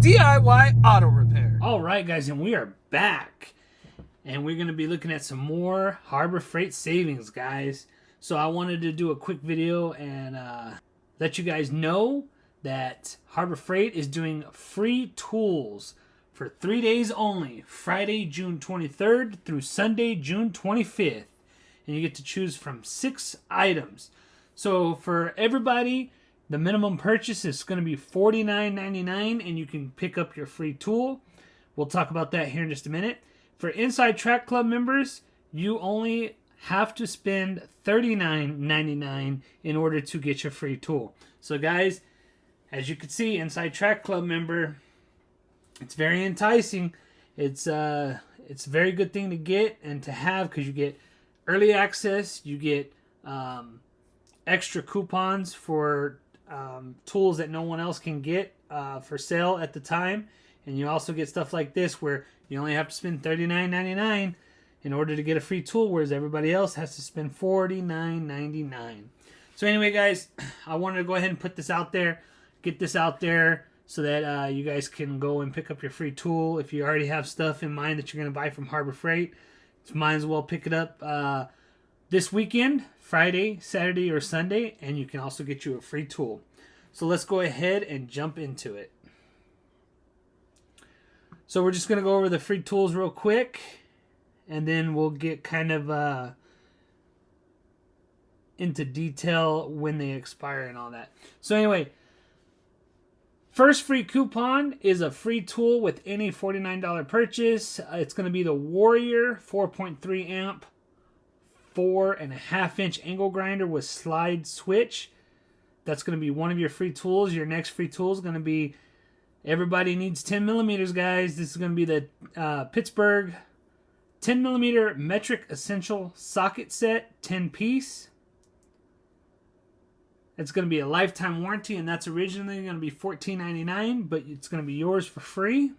DIY auto repair. All right, guys, and we are back. And we're going to be looking at some more Harbor Freight savings, guys. So I wanted to do a quick video and let you guys know that Harbor Freight is doing free tools for 3 days only, Friday, June 23rd through Sunday, June 25th. And you get to choose from 6 items. So for everybody, the minimum purchase is going to be $49.99, and you can pick up your free tool. We'll talk about that here in just a minute. For Inside Track Club members, you only have to spend $39.99 in order to get your free tool. So guys, as you can see, Inside Track Club member, it's very enticing. It's a very good thing to get and to have, because you get early access, you get extra coupons for tools that no one else can get for sale at the time, and you also get stuff like this where you only have to spend $39.99 in order to get a free tool, whereas everybody else has to spend $49.99. So anyway, guys, I wanted to go ahead and put this out there, get this out there, so that you guys can go and pick up your free tool. If you already have stuff in mind that you're going to buy from Harbor Freight, you might as well pick it up this weekend, Friday, Saturday, or Sunday, and you can also get you a free tool. So let's go ahead and jump into it. So we're just going to go over the free tools real quick, and then we'll get kind of into detail when they expire and all that. So anyway, first free coupon is a free tool with any $49 purchase. It's going to be the Warrior 4.3 amp 4.5 inch angle grinder with slide switch. That's going to be one of your free tools. Your next free tool is going to be, everybody needs 10 millimeters, guys. This is going to be the Pittsburgh 10 millimeter metric essential socket set, 10 piece. It's going to be a lifetime warranty, and that's originally going to be $14.99, but it's going to be yours for free.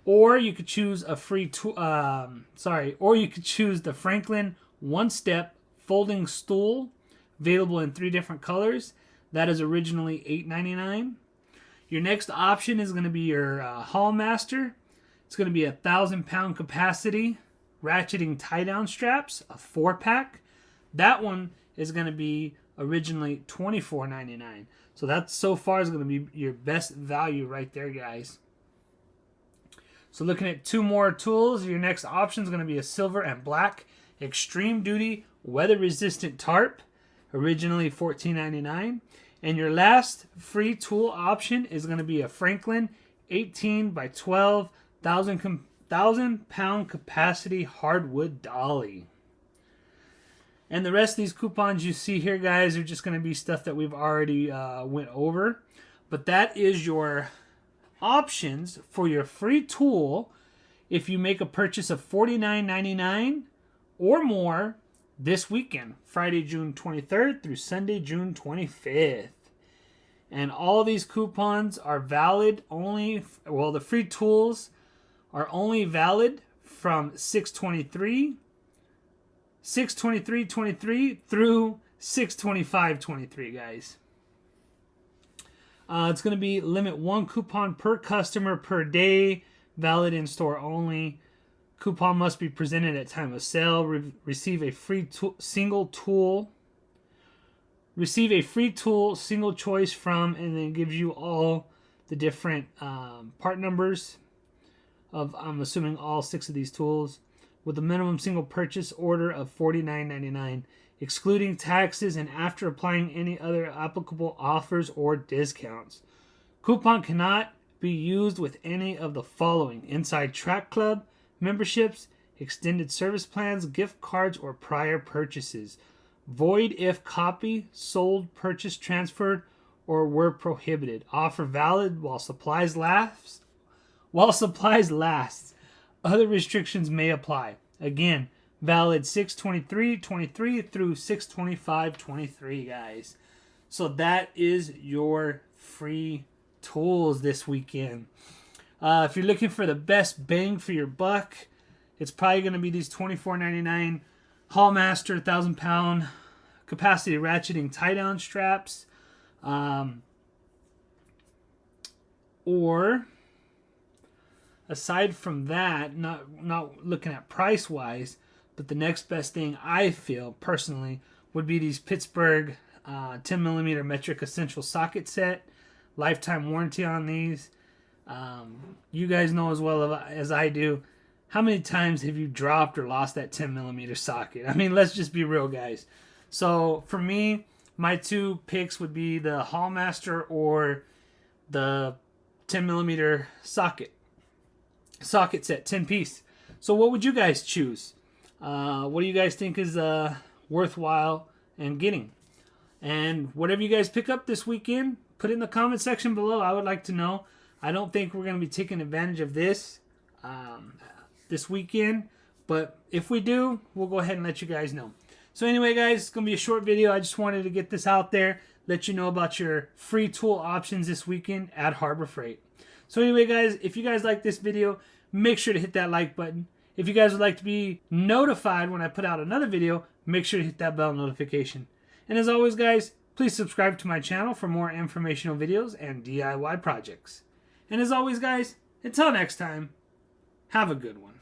Or you could choose a free tool. Or you could choose the Franklin one-step folding stool, available in 3 different colors. That is originally $8.99. Your next option is going to be your Hall Master. It's going to be 1,000-pound capacity ratcheting tie-down straps, a 4-pack. That one is going to be originally $24.99. So that so far is going to be your best value right there, guys. So looking at 2 more tools, your next option is going to be a silver and black extreme duty weather resistant tarp, originally $14.99. And your last free tool option is going to be a Franklin 18 by 12 1,000-pound capacity hardwood dolly. And the rest of these coupons you see here, guys, are just going to be stuff that we've already went over. But that is your options for your free tool if you make a purchase of $49.99 or more this weekend, Friday, June 23rd through Sunday, June 25th. And all these coupons are valid only, well, the free tools are only valid from 6/23/23 through 6/25/23, guys. It's going to be limit 1 coupon per customer per day, valid in store only. Coupon must be presented at time of sale. Receive a free single tool. Receive a free tool, single choice from, and then it gives you all the different part numbers of, I'm assuming, all 6 of these tools, with a minimum single purchase order of $49.99, excluding taxes and after applying any other applicable offers or discounts. Coupon cannot be used with any of the following: Inside Track Club memberships, extended service plans, gift cards, or prior purchases. Void if copy, sold, purchased, transferred, or were prohibited. Offer valid while supplies last. Other restrictions may apply. Again, valid 6/23/23 through 6/25/23, guys. So that is your free tools this weekend. If you're looking for the best bang for your buck, it's probably going to be these $24.99 Hall Master 1,000-pound capacity ratcheting tie-down straps. Or aside from that, not looking at price wise, but the next best thing I feel personally would be these Pittsburgh 10mm metric essential socket set. Lifetime warranty on these. You guys know as well as I do, how many times have you dropped or lost that 10mm socket? I mean, let's just be real, guys. So for me, my two picks would be the Hallmaster or the 10mm socket set, 10 piece. So what would you guys choose? What do you guys think is worthwhile and getting? And whatever you guys pick up this weekend, put it in the comment section below. I would like to know. I don't think we're going to be taking advantage of this this weekend, but if we do, we'll go ahead and let you guys know. So anyway, guys, it's going to be a short video. I just wanted to get this out there, let you know about your free tool options this weekend at Harbor Freight. So anyway, guys, if you guys like this video, make sure to hit that like button. If you guys would like to be notified when I put out another video, make sure to hit that bell notification. And as always, guys, please subscribe to my channel for more informational videos and DIY projects. And as always, guys, until next time, have a good one.